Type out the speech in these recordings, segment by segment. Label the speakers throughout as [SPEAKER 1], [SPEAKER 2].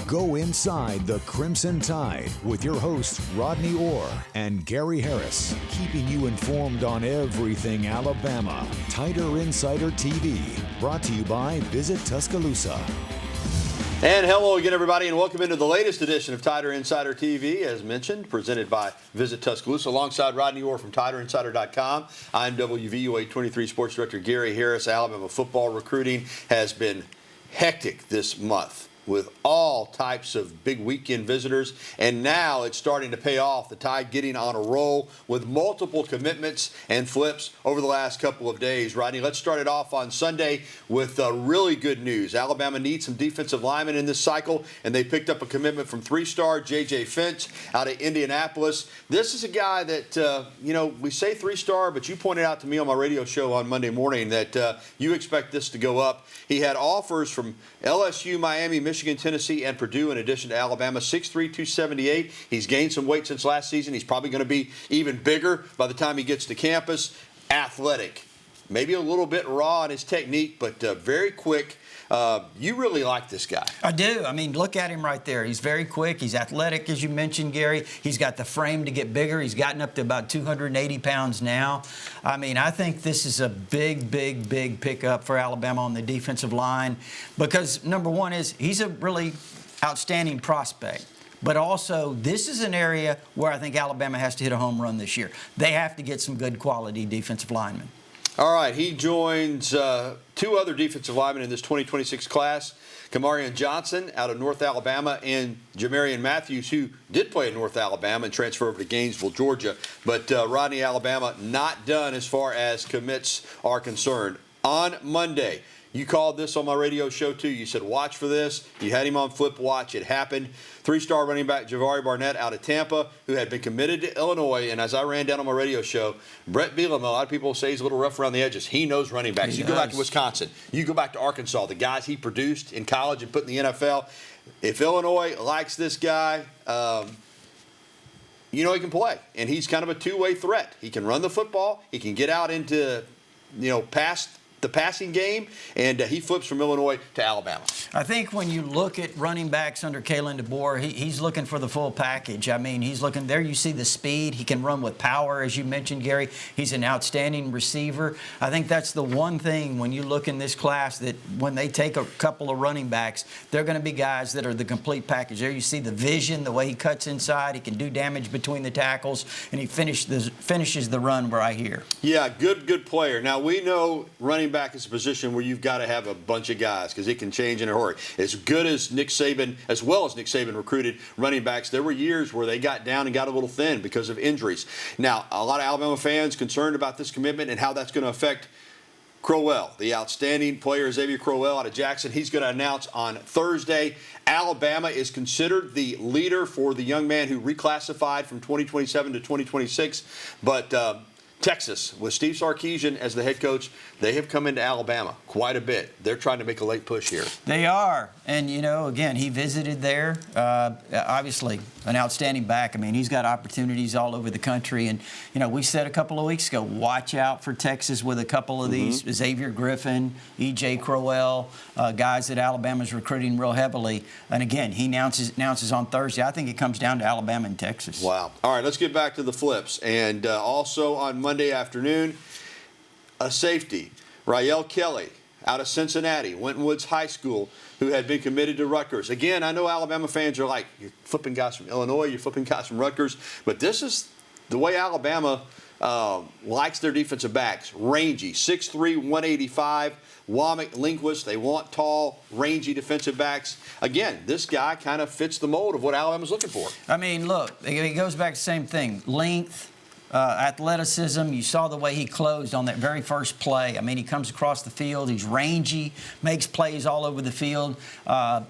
[SPEAKER 1] Go inside the Crimson Tide with your hosts Rodney Orr and Gary Harris, keeping you informed on everything Alabama. Tider Insider TV, brought to you by Visit Tuscaloosa.
[SPEAKER 2] And hello again, everybody, and welcome into the latest edition of Tider Insider TV, as mentioned, presented by Visit Tuscaloosa, alongside Rodney Orr from TiderInsider.com. I'm WVUA 23 Sports Director Gary Harris. Alabama football recruiting has been hectic this month, with all types of big weekend visitors, and now it's starting to pay off. The Tide getting on a roll with multiple commitments and flips over the last couple of days. Rodney, let's start it off on Sunday with really good news. Alabama needs some defensive linemen in this cycle, and they picked up a commitment from three-star J.J. Finch out of Indianapolis. This is a guy that, we say three-star, but you pointed out to me on my radio show on Monday morning that you expect this to go up. He had offers from LSU, Miami, Michigan, Tennessee, and Purdue, in addition to Alabama. 6'3", 278. He's gained some weight since last season. He's probably going to be even bigger by the time he gets to campus. Athletic. Maybe a little bit raw in his technique, but very quick. You really like this guy. I
[SPEAKER 3] do. I mean, look at him right there. He's very quick. He's athletic, as you mentioned, Gary. He's got the frame to get bigger. He's gotten up to about 280 pounds now. I mean, I think this is a big pickup for Alabama on the defensive line because, number one, is he's a really outstanding prospect. But also, this is an area where I think Alabama has to hit a home run this year. They have to get some good quality defensive linemen.
[SPEAKER 2] All right, he joins two other defensive linemen in this 2026 class, Kamarion Johnson out of North Alabama and Jamarian Matthews, who did play in North Alabama and transfer over to Gainesville, Georgia. But Rodney, Alabama, not done as far as commits are concerned. On Monday, you called this on my radio show, too. You said, watch for this. You had him on Flip Watch. It happened. Three-star running back Javari Barnett out of Tampa, who had been committed to Illinois. And as I ran down on my radio show, Brett Bielema, a lot of people say he's a little rough around the edges. He knows running backs. You go back to Wisconsin. You go back to Arkansas, the guys he produced in college and put in the NFL. If Illinois likes this guy, he can play. And he's kind of a two-way threat. He can run the football. He can get out into, past the passing game, and he flips from Illinois to Alabama.
[SPEAKER 3] I think when you look at running backs under Kalen DeBoer, he's looking for the full package. I mean, he's looking there. You see the speed. He can run with power, as you mentioned, Gary. He's an outstanding receiver. I think that's the one thing when you look in this class that when they take a couple of running backs, they're going to be guys that are the complete package. There you see the vision, the way he cuts inside. He can do damage between the tackles, and he finishes the run right here. Yeah,
[SPEAKER 2] good player. Now, we know running back is a position where you've got to have a bunch of guys because it can change in a hurry. As good as Nick Saban, as well as Nick Saban recruited running backs, there were years where they got down and got a little thin because of injuries. Now, a lot of Alabama fans concerned about this commitment and how that's going to affect Crowell, the outstanding player Xavier Crowell out of Jackson. He's going to announce on Thursday. Alabama is considered the leader for the young man who reclassified from 2027 to 2026, but Texas, with Steve Sarkisian as the head coach, they have come into Alabama quite a bit. They're trying to make a late push here.
[SPEAKER 3] They are. And, again, he visited there. Obviously, an outstanding back. I mean, he's got opportunities all over the country. And, we said a couple of weeks ago, watch out for Texas with a couple of these. Xavier Griffin, E.J. Crowell, guys that Alabama's recruiting real heavily. And, again, he announces on Thursday. I think it comes down to Alabama and Texas.
[SPEAKER 2] Wow. All right, let's get back to the flips. And also on Monday afternoon, a safety, Rael Kelly, out of Cincinnati, Winton Woods High School, who had been committed to Rutgers. Again, I know Alabama fans are like, you're flipping guys from Illinois, you're flipping guys from Rutgers, but this is the way Alabama likes their defensive backs. Rangy, 6'3", 185, Womack, Linguist. They want tall, rangy defensive backs. Again, this guy kind of fits the mold of what Alabama's looking for.
[SPEAKER 3] I mean, look, it goes back to the same thing. Length, athleticism. You saw the way he closed on that very first play. I mean, he comes across the field. He's rangy, makes plays all over the field.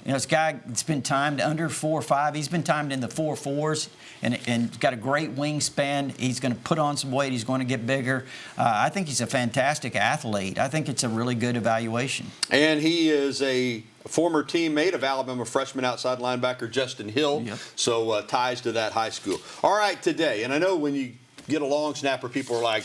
[SPEAKER 3] This guy that's been timed under 4.5. He's been timed in the 4.4s and got a great wingspan. He's going to put on some weight. He's going to get bigger. I think he's a fantastic athlete. I think it's a really good evaluation.
[SPEAKER 2] And he is a former teammate of Alabama freshman outside linebacker Justin Hill. Yep. So ties to that high school. All right, today, and I know when you get a long snapper, people are like,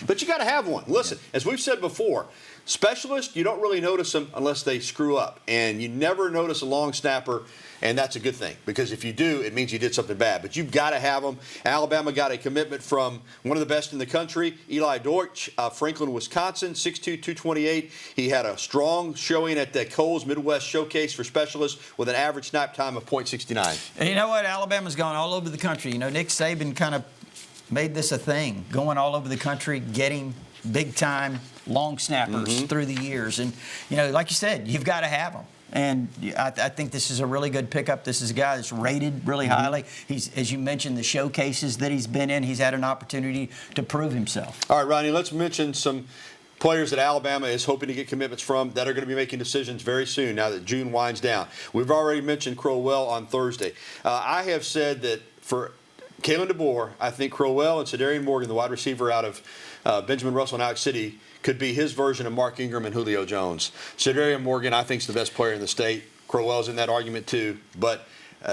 [SPEAKER 2] but you got to have one. Listen, as we've said before, Specialists, you don't really notice them unless they screw up. And you never notice a long snapper, and that's a good thing. Because if you do, it means you did something bad. But you've got to have them. Alabama got a commitment from one of the best in the country, Eli Deutsch, Franklin, Wisconsin, 6'2", 228. He had a strong showing at the Kohl's Midwest Showcase for specialists with an average snap time of .69.
[SPEAKER 3] And you know what? Alabama's gone all over the country. You know, Nick Saban kind of made this a thing, going all over the country, getting big-time long snappers through the years. And, you know, like you said, you've got to have them. And I think this is a really good pickup. This is a guy that's rated really highly. He's, as you mentioned, the showcases that he's been in, he's had an opportunity to prove himself.
[SPEAKER 2] All right, Ronnie, let's mention some players that Alabama is hoping to get commitments from that are going to be making decisions very soon now that June winds down. We've already mentioned Crowell on Thursday. I have said that for Kalen DeBoer, I think Crowell and Cedarian Morgan, the wide receiver out of Benjamin Russell and Alex City, could be his version of Mark Ingram and Julio Jones. Cedarian Morgan, I think, is the best player in the state. Crowell's in that argument too. But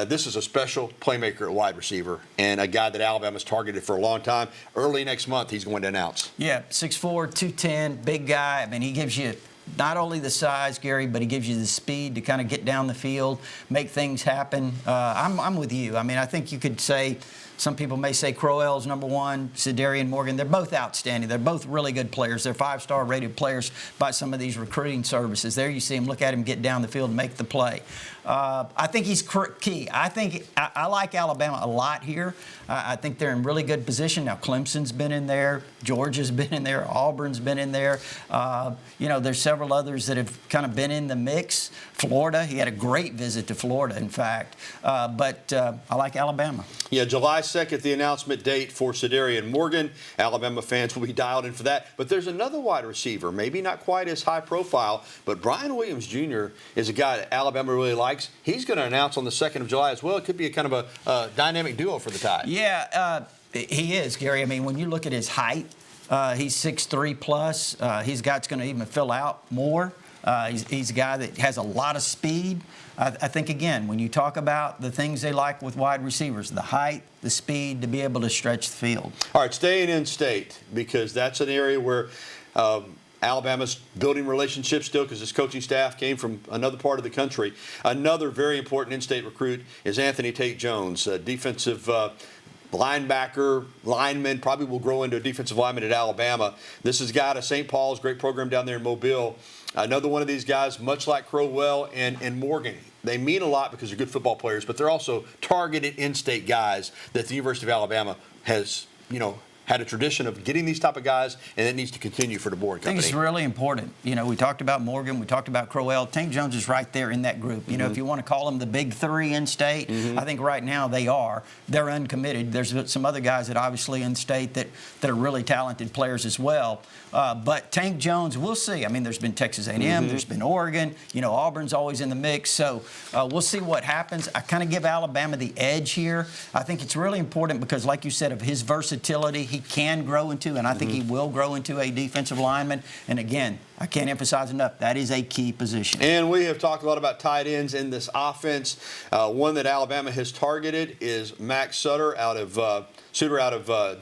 [SPEAKER 2] this is a special playmaker at wide receiver and a guy that Alabama's targeted for a long time. Early next month, he's going to announce.
[SPEAKER 3] Yeah, 6'4", 210, big guy. I mean, he gives you not only the size, Gary, but he gives you the speed to kind of get down the field, make things happen. I'm with you. I mean, I think you could say, some people may say Crowell's number one, Cedarian Morgan. They're both outstanding. They're both really good players. They're 5-star rated players by some of these recruiting services. There you see him, look at him get down the field and make the play. I think he's key. I like Alabama a lot here. I think they're in really good position. Now, Clemson's been in there. Georgia's been in there. Auburn's been in there. You know, there's several others that have kind of been in the mix. Florida, he had a great visit to Florida, in fact. But I like Alabama.
[SPEAKER 2] Yeah, July 2nd, the announcement date for Cedarian Morgan. Alabama fans will be dialed in for that. But there's another wide receiver, maybe not quite as high profile, but Brian Williams Jr. is a guy that Alabama really likes. He's going to announce on the 2nd of July as well. It could be a kind of a dynamic duo for the Tide.
[SPEAKER 3] Yeah, he is, Gary. I mean, when you look at his height, he's 6'3 plus. He's got going to even fill out more. He's a guy that has a lot of speed. I think, again, when you talk about the things they like with wide receivers, the height, the speed, to be able to stretch the field.
[SPEAKER 2] All right, staying in state, because that's an area where Alabama's building relationships still, because his coaching staff came from another part of the country. Another very important in-state recruit is Anthony Tate Jones, defensive linebacker, lineman, probably will grow into a defensive lineman at Alabama. This is a guy out of St. Paul's, great program down there in Mobile. Another one of these guys, much like Crowell and Morgan, they mean a lot because they're good football players, but they're also targeted in-state guys that the University of Alabama has, you know, had a tradition of getting these type of guys, and it needs to continue for the board company.
[SPEAKER 3] I think it's really important. You know, we talked about Morgan, we talked about Crowell. Tank Jones is right there in that group. You know, if you want to call them the big three in state, I think right now they are. They're uncommitted. There's some other guys that obviously in state that are really talented players as well. But Tank Jones, we'll see. I mean, there's been Texas A&M, there's been Oregon. You know, Auburn's always in the mix. So we'll see what happens. I kind of give Alabama the edge here. I think it's really important because, like you said, of his versatility, he can grow into, and I think he will grow into, a defensive lineman. And again, I can't emphasize enough, that is a key position.
[SPEAKER 2] And we have talked a lot about tight ends in this offense. One that Alabama has targeted is Max Sutter out of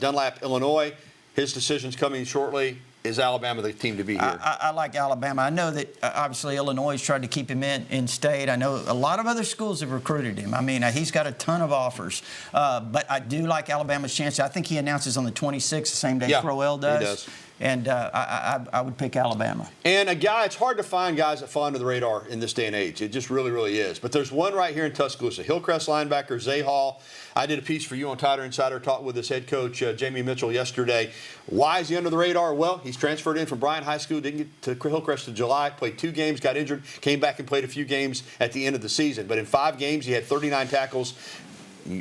[SPEAKER 2] Dunlap, Illinois. His decision's coming shortly. Is Alabama the team to be here?
[SPEAKER 3] I like Alabama. I know that obviously Illinois has tried to keep him in state. I know a lot of other schools have recruited him. I mean, he's got a ton of offers. But I do like Alabama's chance. I think he announces on the 26th, the same day Crowell does.
[SPEAKER 2] He does.
[SPEAKER 3] And I would pick Alabama.
[SPEAKER 2] And a guy, it's hard to find guys that fly under the radar in this day and age. It just really, really is. But there's one right here in Tuscaloosa. Hillcrest linebacker Zay Hall. I did a piece for you on Tider Insider, talked with his head coach, Jamie Mitchell, yesterday. Why is he under the radar? Well, he's transferred in from Bryant High School, didn't get to Hillcrest in July, played 2 games, got injured, came back and played a few games at the end of the season. But in 5 games, he had 39 tackles.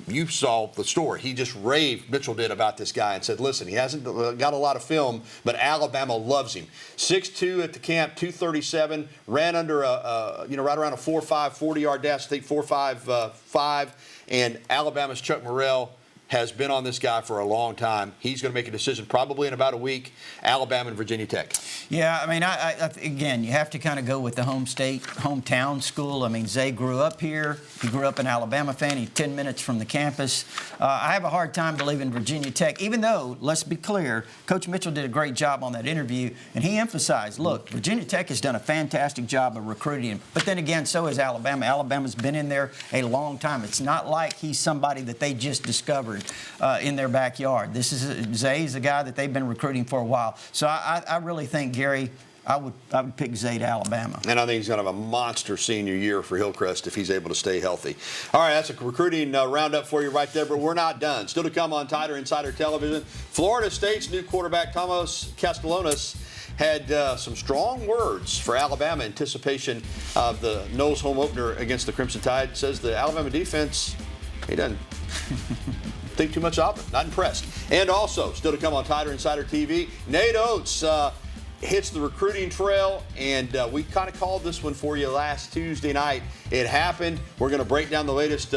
[SPEAKER 2] You saw the story. He just raved, Mitchell did, about this guy and said, listen, he hasn't got a lot of film, but Alabama loves him. 6'2" at the camp, 237, ran under right around a 4.5 40-yard dash, I think 4.55, and Alabama's Chuck Morrell has been on this guy for a long time. He's going to make a decision probably in about a week. Alabama and Virginia Tech.
[SPEAKER 3] Yeah, I mean, again, you have to kind of go with the hometown school. I mean, Zay grew up here. He grew up an Alabama fan. He's 10 minutes from the campus. I have a hard time believing Virginia Tech, even though, let's be clear, Coach Mitchell did a great job on that interview, and he emphasized, look, Virginia Tech has done a fantastic job of recruiting him. But then again, so has Alabama. Alabama's been in there a long time. It's not like he's somebody that they just discovered in their backyard. Zay's a guy that they've been recruiting for a while. So I really think, Gary, I would pick Zay to Alabama.
[SPEAKER 2] And I think he's going to have a monster senior year for Hillcrest if he's able to stay healthy. All right, that's a recruiting roundup for you right there, but we're not done. Still to come on Tider Insider Television, Florida State's new quarterback, Thomas Castellanos, had some strong words for Alabama in anticipation of the Knowles home opener against the Crimson Tide. Says the Alabama defense, he doesn't think too much of it. Not impressed. And also, still to come on Tider Insider TV, Nate Oates hits the recruiting trail, and we kind of called this one for you last Tuesday night. It happened. We're going to break down the latest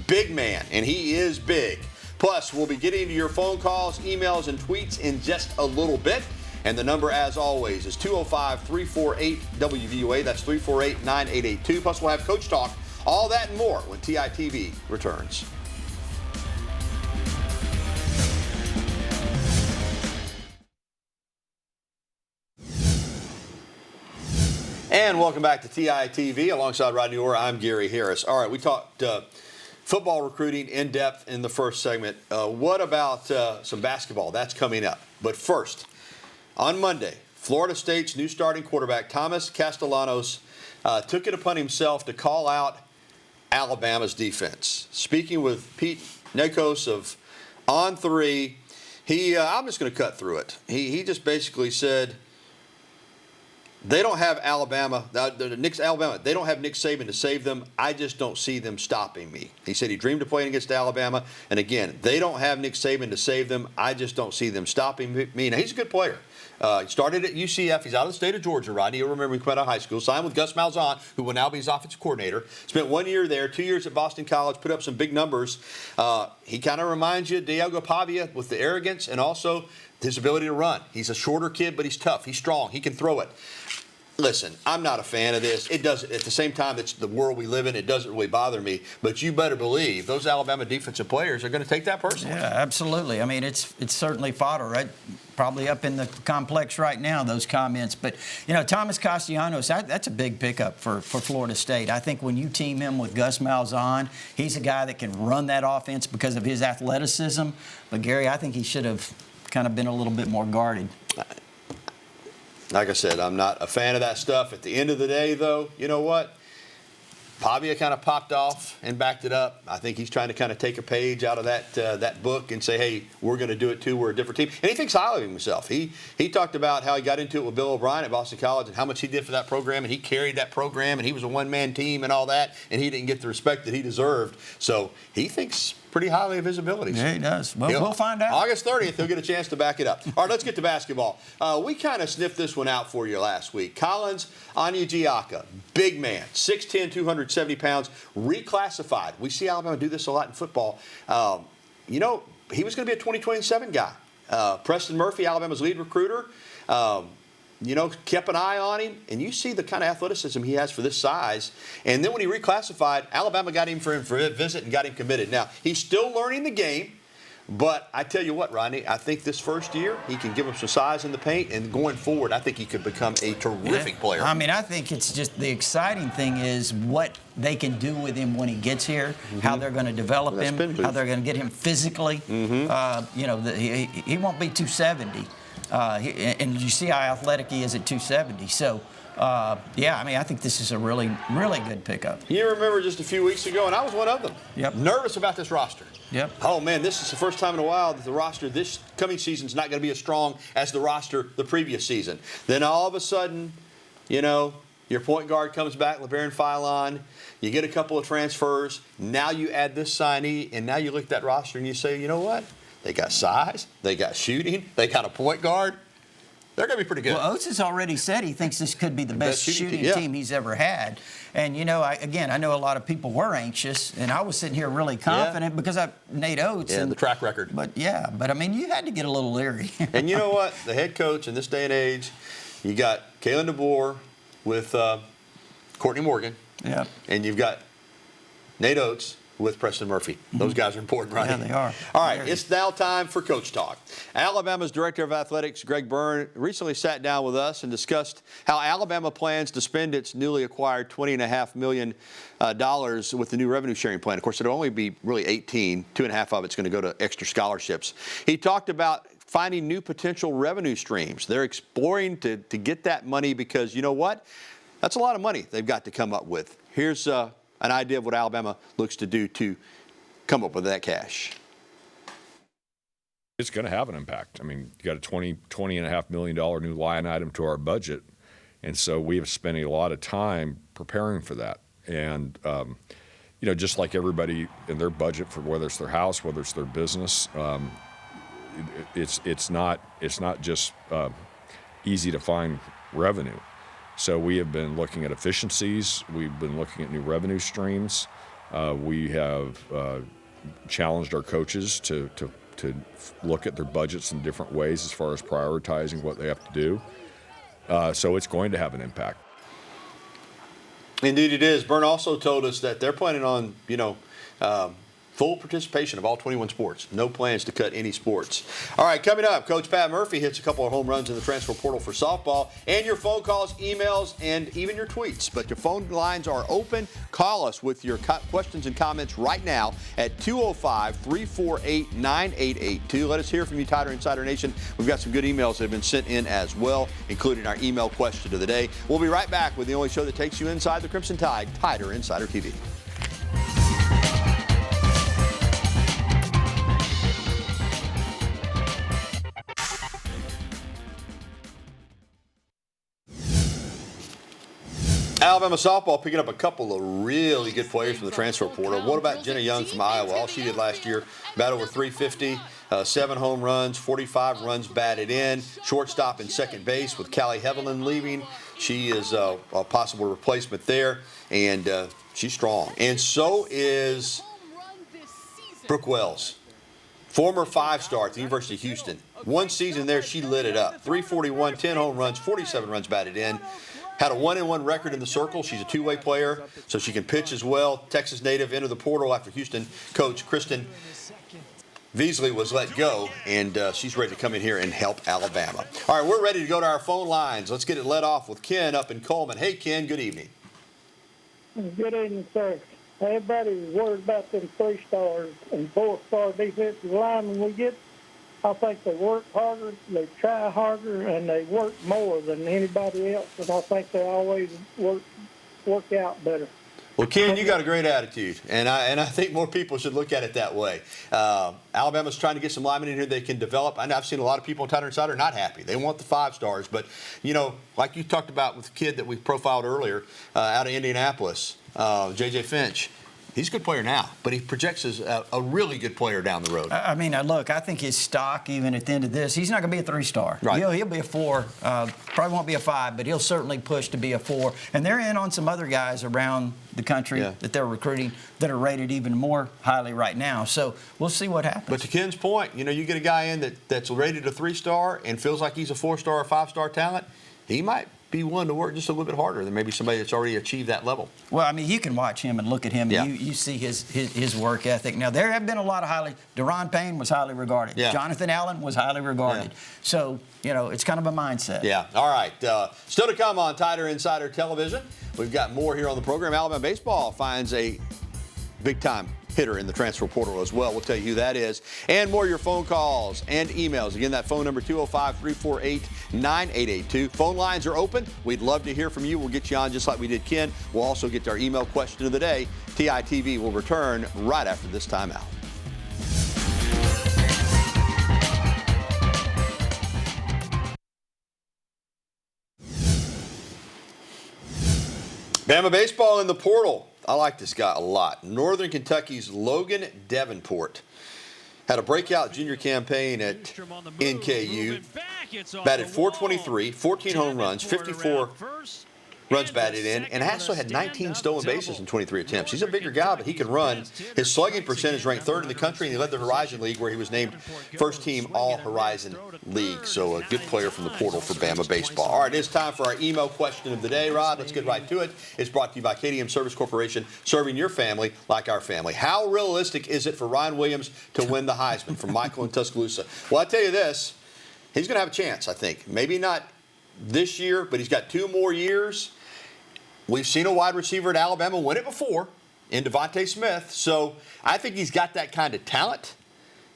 [SPEAKER 2] big man, and he is big. Plus, we'll be getting to your phone calls, emails, and tweets in just a little bit. And the number, as always, is 205-348-WVUA. That's 348-9882. Plus, we'll have Coach Talk. All that and more when TITV returns. And welcome back to TITV. Alongside Rodney Orr, I'm Gary Harris. All right, we talked football recruiting in depth in the first segment. What about some basketball? That's coming up. But first, on Monday, Florida State's new starting quarterback, Thomas Castellanos, took it upon himself to call out Alabama's defense. Speaking with Pete Nakos of On3, I'm just going to cut through it. He just basically said, they don't have Alabama. They don't have Nick Saban to save them. I just don't see them stopping me. He said he dreamed of playing against Alabama. And again, they don't have Nick Saban to save them. I just don't see them stopping me. Now, he's a good player. He started at UCF. He's out of the state of Georgia, Rodney. You'll remember he came out of high school. Signed with Gus Malzahn, who will now be his offensive coordinator. Spent 1 year there, 2 years at Boston College, put up some big numbers. He kind of reminds you of Diego Pavia with the arrogance and also his ability to run. He's a shorter kid, but he's tough. He's strong. He can throw it. Listen, I'm not a fan of this. It doesn't. At the same time, it's the world we live in. It doesn't really bother me. But you better believe those Alabama defensive players are going to take that personally.
[SPEAKER 3] Yeah, absolutely. I mean, it's certainly fodder, right? Probably up in the complex right now, those comments. But, Thomas Castellanos, that's a big pickup for Florida State. I think when you team him with Gus Malzahn, he's a guy that can run that offense because of his athleticism. But, Gary, I think he should have kind of been a little bit more guarded.
[SPEAKER 2] Like I said, I'm not a fan of that stuff. At the end of the day, though, you know what? Pavia kind of popped off and backed it up. I think he's trying to kind of take a page out of that book and say, hey, we're going to do it too. We're a different team. And he thinks highly of himself. He talked about how he got into it with Bill O'Brien at Boston College and how much he did for that program. And he carried that program, and he was a one-man team and all that. And he didn't get the respect that he deserved. So he thinks pretty highly of his abilities.
[SPEAKER 3] Yeah, he does. Well, we'll find out.
[SPEAKER 2] August 30th, he'll get a chance to back it up. All right, let's get to basketball. We kind of sniffed this one out for you last week. Collins Onyejiaka, big man, 6'10", 270 pounds, reclassified. We see Alabama do this a lot in football. He was going to be a 2027 guy. Preston Murphy, Alabama's lead recruiter, kept an eye on him, and you see the kind of athleticism he has for this size. And then when he reclassified, Alabama got him for a visit and got him committed. Now, he's still learning the game, but I tell you what, Rodney, I think this first year he can give him some size in the paint, and going forward, I think he could become a terrific player.
[SPEAKER 3] I mean, I think it's just the exciting thing is what they can do with him when he gets here, how they're going to develop him, how they're going to get him physically. He won't be 270. And you see how athletic he is at 270. So, I think this is a really, really good pickup.
[SPEAKER 2] You remember just a few weeks ago, and I was one of them,
[SPEAKER 3] Yep.
[SPEAKER 2] nervous about this roster.
[SPEAKER 3] Yep.
[SPEAKER 2] Oh, man, this is the first time in a while that the roster this coming season is not going to be as strong as the roster the previous season. Then all of a sudden, your point guard comes back, LeBaron Philon. You get a couple of transfers. Now you add this signee, and now you look at that roster and you say, you know what? They got size. They got shooting. They got a point guard. they're going to be pretty good.
[SPEAKER 3] Well, Oates has already said he thinks this could be the best shooting team he's ever had. And, you know, I know a lot of people were anxious, and I was sitting here really confident because Nate Oates.
[SPEAKER 2] And the track record.
[SPEAKER 3] But, I mean, you had to get a little leery.
[SPEAKER 2] And you know what? The head coach in this day and age, you got Kalen DeBoer with Courtney Morgan.
[SPEAKER 3] Yeah.
[SPEAKER 2] And you've got Nate Oates with Preston Murphy. Those guys are important, right?
[SPEAKER 3] Yeah, they are.
[SPEAKER 2] All right, it's now time for Coach Talk. Alabama's Director of Athletics, Greg Byrne, recently sat down with us and discussed how Alabama plans to spend its newly acquired $20.5 million with the new revenue sharing plan. Of course, it'll only be really 18. 2.5 of it's going to go to extra scholarships. He talked about finding new potential revenue streams. They're exploring to get that money because, you know what? That's a lot of money they've got to come up with. Here's an idea of what Alabama looks to do to come up with that cash.
[SPEAKER 4] It's going to have an impact. I mean, you got a $20.5 million new line item to our budget, and so we have spent a lot of time preparing for that. And you know, just like everybody in their budget for whether it's their house, whether it's their business, it's not just easy to find revenue. So we have been looking at efficiencies. We've been looking at new revenue streams. We have challenged our coaches to look at their budgets in different ways as far as prioritizing what they have to do. So it's going to have an impact.
[SPEAKER 2] Indeed it is. Byrne also told us that they're planning on, full participation of all 21 sports. No plans to cut any sports. All right, coming up, Coach Pat Murphy hits a couple of home runs in the transfer portal for softball, and your phone calls, emails, and even your tweets. But your phone lines are open. Call us with your questions and comments right now at 205-348-9882. Let us hear from you, Tider Insider Nation. We've got some good emails that have been sent in as well, including our email question of the day. We'll be right back with the only show that takes you inside the Crimson Tide, Tider Insider TV. Alabama softball picking up a couple of really good players from the transfer portal. What about Jenna Young from Iowa? All she did last year, about over 350, 7 home runs, 45 runs batted in, shortstop and second base with Callie Hevelin leaving. She is a possible replacement there, and she's strong. And so is Brooke Wells, former 5-star at the University of Houston. One season there, she lit it up. 341, 10 home runs, 47 runs batted in. Had a 1-1 record in the circle. She's a two-way player, so she can pitch as well. Texas native entered the portal after Houston coach Kristen Veasley was let go, and she's ready to come in here and help Alabama. All right, we're ready to go to our phone lines. Let's get it led off with Ken up in Coleman. Hey, Ken, good evening.
[SPEAKER 5] Good evening, sir. Everybody's worried about them 3-stars and 4-star defensive linemen we get. I think they work harder, they try harder, and they work more than anybody else, and I think they always work out better.
[SPEAKER 2] Well, Ken, you got a great attitude, and I think more people should look at it that way. Alabama's trying to get some linemen in here they can develop. I know I've seen a lot of people on Tider Insider not happy. They want the 5-stars, but, like you talked about with the kid that we profiled earlier out of Indianapolis, J.J. Finch. He's a good player now, but he projects as a really good player down the road.
[SPEAKER 3] I mean, look, I think his stock, even at the end of this, he's not going to be a 3-star.
[SPEAKER 2] Right.
[SPEAKER 3] He'll be a 4. Probably won't be a 5, but he'll certainly push to be a 4. And they're in on some other guys around the country that they're recruiting that are rated even more highly right now. So we'll see what happens.
[SPEAKER 2] But to Ken's point, you get a guy in that's rated a 3-star and feels like he's a 4-star or 5-star talent, he might be one to work just a little bit harder than maybe somebody that's already achieved that level.
[SPEAKER 3] Well, I mean, you can watch him and look at him, and you see his work ethic. Now, there have been a lot of Deron Payne was highly regarded.
[SPEAKER 2] Yeah.
[SPEAKER 3] Jonathan Allen was highly regarded.
[SPEAKER 2] Yeah.
[SPEAKER 3] So, it's kind of a mindset.
[SPEAKER 2] Yeah. All right. Still to come on Tider Insider Television. We've got more here on the program. Alabama baseball finds a big-time hitter in the transfer portal as well. We'll tell you who that is. And more of your phone calls and emails. Again, that phone number, 205-348-9882. Phone lines are open. We'd love to hear from you. We'll get you on just like we did Ken. We'll also get to our email question of the day. TITV will return right after this timeout. Bama baseball in the portal. I like this guy a lot. Northern Kentucky's Logan Davenport. Had a breakout junior campaign at NKU. Batted .423, 14 home runs, 54 runs batted in, and also had 19 stolen bases in 23 attempts. He's a bigger guy, but he can run. His slugging percentage ranked 3rd in the country, and he led the Horizon League, where he was named first-team All-Horizon League. So a good player from the portal for Bama baseball. All right, it's time for our email question of the day, Rod. Let's get right to it. It's brought to you by KDM Service Corporation, serving your family like our family. How realistic is it for Ryan Williams to win the Heisman? From Michael in Tuscaloosa. Well, I tell you this, he's going to have a chance, I think. Maybe not this year, but he's got 2 more years. We've seen a wide receiver at Alabama win it before in Devontae Smith, so I think he's got that kind of talent.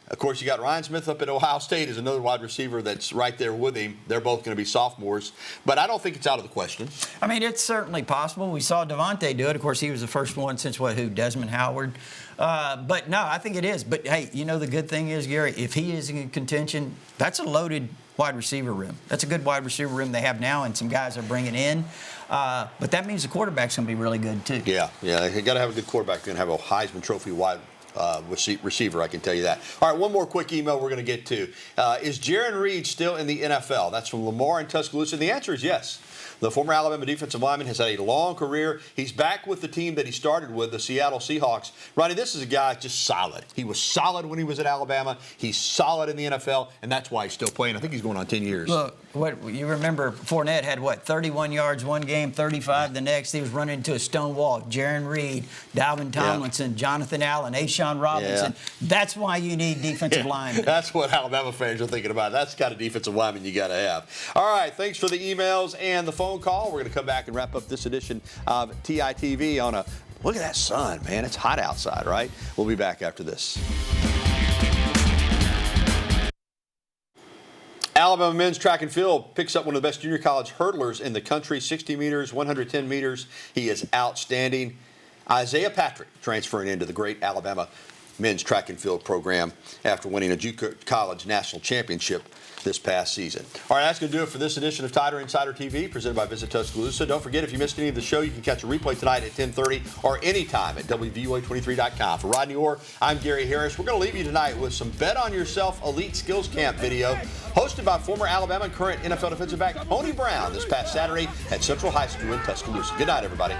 [SPEAKER 2] Of course, you got Ryan Smith up at Ohio State as another wide receiver that's right there with him. They're both going to be sophomores, but I don't think it's out of the question.
[SPEAKER 3] I mean, it's certainly possible. We saw Devontae do it. Of course, he was the first one since, Desmond Howard. But, no, I think it is. But, hey, you know the good thing is, Gary, if he is in contention, that's a loaded wide receiver room. That's a good wide receiver room they have now, and some guys are bringing in. But that means the quarterback's going to be really good, too.
[SPEAKER 2] Yeah, they got to have a good quarterback. They're going to have a Heisman Trophy wide receiver, I can tell you that. All right, one more quick email we're going to get to. Is Jaron Reed still in the NFL? That's from Lamar in Tuscaloosa. And the answer is yes. The former Alabama defensive lineman has had a long career. He's back with the team that he started with, the Seattle Seahawks. Ronnie, this is a guy just solid. He was solid when he was at Alabama. He's solid in the NFL, and that's why he's still playing. I think he's going on 10 years.
[SPEAKER 3] Look, what you remember, Fournette had, 31 yards one game, 35 the next. He was running into a stone wall. Jaron Reed, Dalvin Tomlinson, Jonathan Allen, A'Shawn Robinson. Yeah. That's why you need defensive linemen.
[SPEAKER 2] That's what Alabama fans are thinking about. That's the kind of defensive lineman you got to have. All right, thanks for the emails and the phone call. We're going to come back and wrap up this edition of TITV on a look at that sun, man. It's hot outside, right? We'll be back after this. Alabama men's track and field picks up one of the best junior college hurdlers in the country, 60 meters, 110 meters. He is outstanding. Isaiah Patrick transferring into the great Alabama men's track and field program after winning a junior college national championship this past season. All right, that's going to do it for this edition of Tider Insider TV, presented by Visit Tuscaloosa. Don't forget, if you missed any of the show, you can catch a replay tonight at 10:30 or anytime at WVUA23.com. For Rodney Orr, I'm Gary Harris. We're going to leave you tonight with some Bet on Yourself Elite Skills Camp video hosted by former Alabama and current NFL defensive back Tony Brown this past Saturday at Central High School in Tuscaloosa. Good night, everybody.